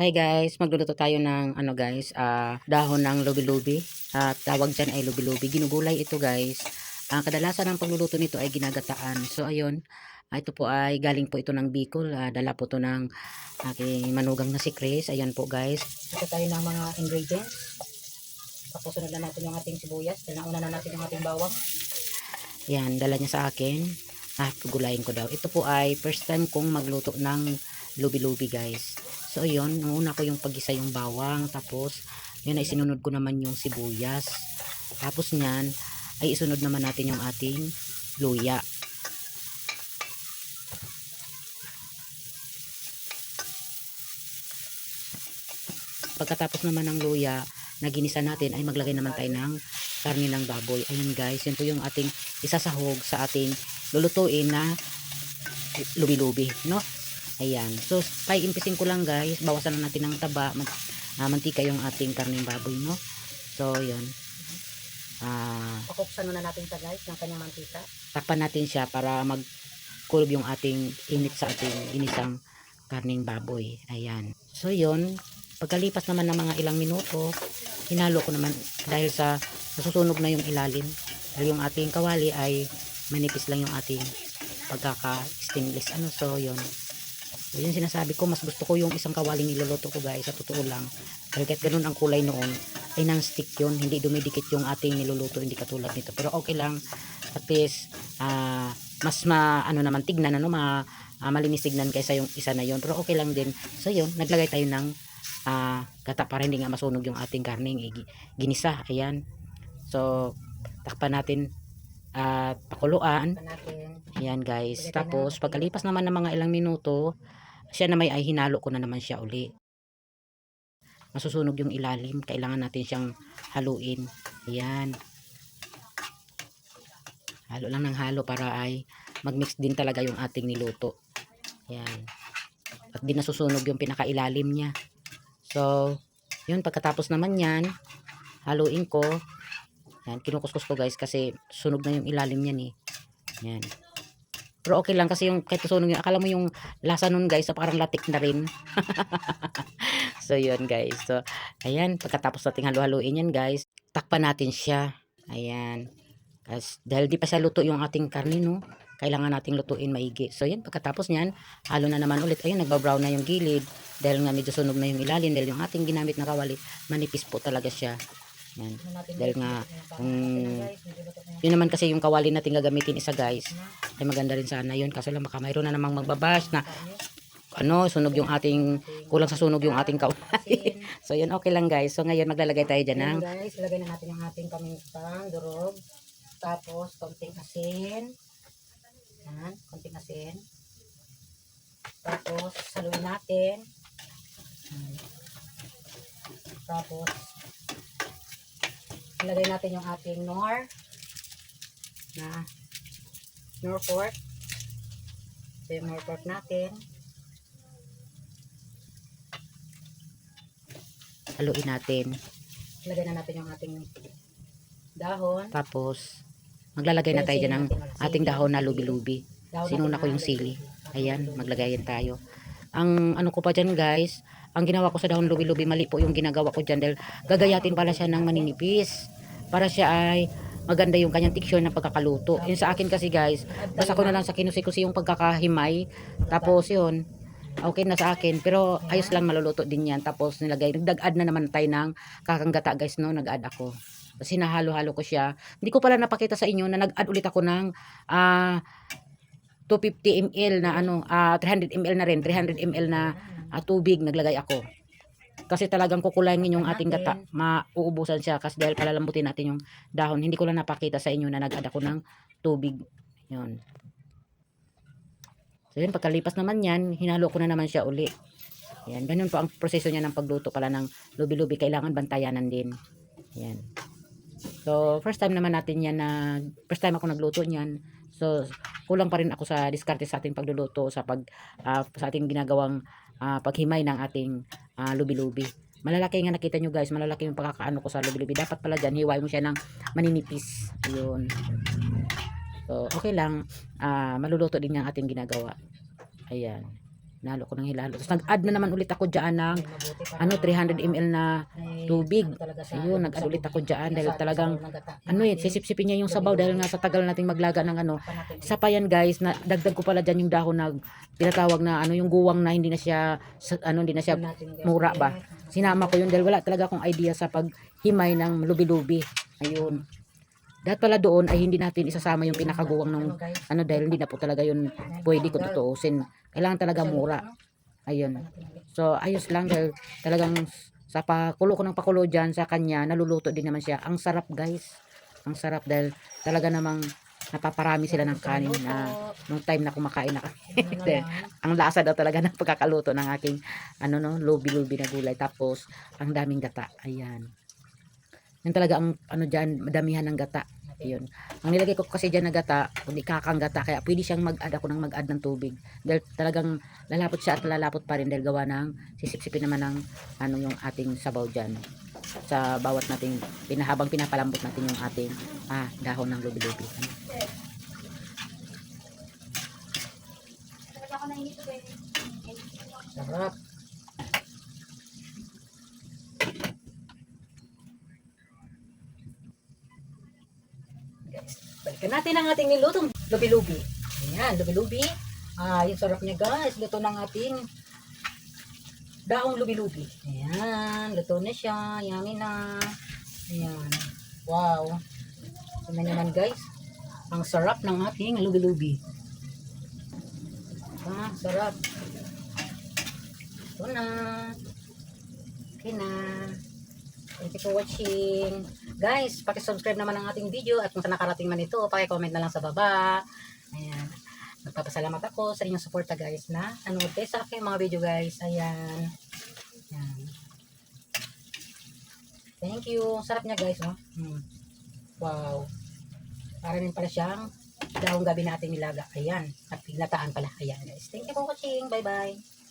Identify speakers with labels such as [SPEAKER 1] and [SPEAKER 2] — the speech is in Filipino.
[SPEAKER 1] Hi guys, magluluto tayo ng ano guys, dahon ng lubi-lubi. Tawag dyan ay lubi-lubi. Ginugulay ito guys. Kadalasan ng pagluluto nito ay ginagataan. So ayun, ito po ay galing po ito ng Bicol. Dala po ito ng aking manugang na si Chris. Ayan po guys. Ito tayo ng mga ingredients. Tapos sunod na natin yung ating sibuyas. Nauna na natin yung ating bawang. Yan, dala niya sa akin. Gulayin ko daw. Ito po ay first time kong magluto ng lubi-lubi guys. So yun, nauna ko yung pag-isa yung bawang, tapos yun ay sinunod ko naman yung sibuyas. Tapos niyan ay isunod naman natin yung ating luya. Pagkatapos naman ng luya na ginisa natin ay maglagay naman tayo ng karne ng baboy. Ayun guys, yun po yung ating isasahog sa ating lulutuin na lubi-lubi, no? Ayan. So, impisin ko lang guys. Bawasan na natin ng taba. Mantika yung ating karneng baboy, no? So, yun. Pakuksan na natin sa guys ng kanyang mantika. Takpan natin siya para magkulob yung ating init sa ating inisang karneng baboy. Ayan. So, yun. Pagkalipas naman ng mga ilang minuto, hinalo ko naman dahil sa nasusunog na yung ilalim. Dahil yung ating kawali ay manipis lang yung ating pagkaka-stainless. So, yun. So, yun sinasabi ko, mas gusto ko yung isang kawaling niluluto ko guys, sa totoo lang. Dahil kahit ganun ang kulay noon, ay non-stick yun, hindi dumidikit yung ating niluluto, hindi katulad nito. Pero okay lang, at least, mas naman tignan, malinis tignan kaysa yung isa na yun. Pero okay lang din. So yun, naglagay tayo ng gata para hindi nga masunog yung ating karning ginisa. Ayan. So, takpan natin at pakuluan. Ayan guys. Tapos, pagkalipas naman ng mga ilang minuto, siya na ay hinalo ko na naman siya uli. Masusunog yung ilalim, kailangan natin siyang haluin. Ayan, halo lang ng halo para ay magmix din talaga yung ating niluto. Ayan, at di nasusunog yung pinakailalim niya. So yun, pagkatapos naman yan, haluin ko. Ayan, kinukuskus ko guys kasi sunog na yung ilalim niyan eh. Ayan. Pero okay lang kasi yung kahit sunog yun, akala mo yung lasa nun guys, parang latik na rin. So yun guys. So ayan, pagkatapos nating halu-haluin yan guys, takpan natin siya. Ayan. Dahil di pa siya luto yung ating karne, no, kailangan nating lutuin maigi. So yan, pagkatapos nyan, halo na naman ulit. Ayun, nagbabrown na yung gilid dahil nga medyo sunog na yung ilalim, dahil yung ating ginamit na kawali manipis po talaga siya. Yan. Dahil nga yun naman kasi yung kawali natin gagamitin isa guys, ay maganda rin sana yun, kaso lang baka mayroon na namang magbabash na sunog yung ating, kulang sa sunog yung ating kawali. So yun, okay lang guys. So ngayon maglalagay tayo dyan ng guys, ilagay na natin yung ating pamintang durog, tapos konting asin. Yan, konting asin. Tapos saluin natin. Tapos ilagay natin yung ating nor pork. So yung nor pork natin, haluin natin. Ilagay na natin yung ating dahon. Tapos maglalagay na tayo dyan ng ating dahon na lubi-lubi. Sinuna ko yung sili. Ayan, maglagayin tayo. Ang ano ko pa dyan guys, ang ginawa ko sa dahon lubi-lubi, mali po yung ginagawa ko dyan, dahil gagayatin pala siya ng maninipis para siya ay maganda yung kanyang texture ng pagkakaluto. Yung sa akin kasi guys, basta ko na lang sa kinusi-kusi yung pagkakahimay. Tapos yun, okay na sa akin, pero ayos lang, maluluto din yan. Tapos nagdag-add na naman tayo ng kakanggata guys, no, nag-add ako. Kasi nahalo-halo ko siya. Hindi ko pala napakita sa inyo na nag-add ulit ako ng 250 ml na 300 ml na rin, 300 ml na tubig naglagay ako. Kasi talagang kukulangin yung ating gata, mauubusan siya kasi dahil palalambutin natin yung dahon. Hindi ko lang napakita sa inyo na nag-add ako ng tubig. Yun. So yun, pagkalipas naman yan, hinalo ko na naman siya uli. Yan, ganun po ang proseso niya ng pagluto pala ng lubi-lubi. Kailangan bantayanan din. Yan. So, first time naman natin yan first time ako nagluto niyan. So, kulang pa rin ako sa diskarte sa ating pagluluto, sa ating ginagawang paghimay ng ating lubi-lubi. Malalaki nga, nakita nyo guys, malalaki yung pagkakaano ko sa lubi-lubi. Dapat pala dyan, hiwain mo siya ng maninipis. Yun. So, okay lang. Maluluto din yung ating ginagawa. Ayan. Hinalo ko ng hilalo. Tapos nag-add na naman ulit ako dyan ng 300 ml na tubig. Ayun, nag-add ulit ako dyan dahil talagang sisip-sipin niya yung sabaw dahil nga sa tagal nating maglaga ng Isa pa yan guys, na dagdag ko pala dyan yung dahon na tinatawag na yung guwang na hindi na siya mura ba. Sinama ko yun dahil wala talaga akong idea sa paghimay ng lubi-lubi. Ayun. Dahil pala doon ay hindi natin isasama yung pinakaguwang ng dahil hindi na po talaga yun pwede ko tutuusin. Kailangan talaga mura. Ayun. So ayos lang dahil talagang sa pakulo ko ng pakulo dyan sa kanya, naluluto din naman siya. Ang sarap guys. Ang sarap dahil talaga namang napaparami sila ng kanin na nung time na kumakain na kami. Ang lasa daw talaga ng pagkakaluto ng aking lubi-lubi na gulay. Tapos ang daming gata. Ayan. Yan talaga ang dyan, madamihan ng gata. Ayun. Ang nilagay ko kasi dyan na gata, kundi kakang gata, kaya pwede siyang mag-add ako ng mag-add ng tubig. Dahil talagang lalapot siya at lalapot pa rin dahil gawa ng sisip-sipin naman ng yung ating sabaw dyan. Sa bawat nating habang pinapalambot natin yung ating dahon ng lubi-lubi. Sarap. Balikan natin ang ating nilutong lubi-lubi. Ayan, lubi-lubi. Yung sarap niya guys. Luto ng ating daong lubi-lubi. Ayan, luto na siya. Yummy na. Ayan. Wow. Tingnan naman guys. Ang sarap ng ating lubi-lubi. Sarap. Ito na. Okay na. Thank you for watching. Guys, paki-subscribe naman ang ating video at kung nakarating man ito, paki-comment na lang sa baba. Ayan. Magpapasalamat ako sa inyong suporta guys na nanood kayo sa aking mga video guys. Ayan. Ayan. Thank you. Sarap niya guys. Oh. Wow. Para rin pala siyang dahong gabi natin nilaga. Ayan. At pignataan pala. Ayan guys. Thank you for watching. Bye bye.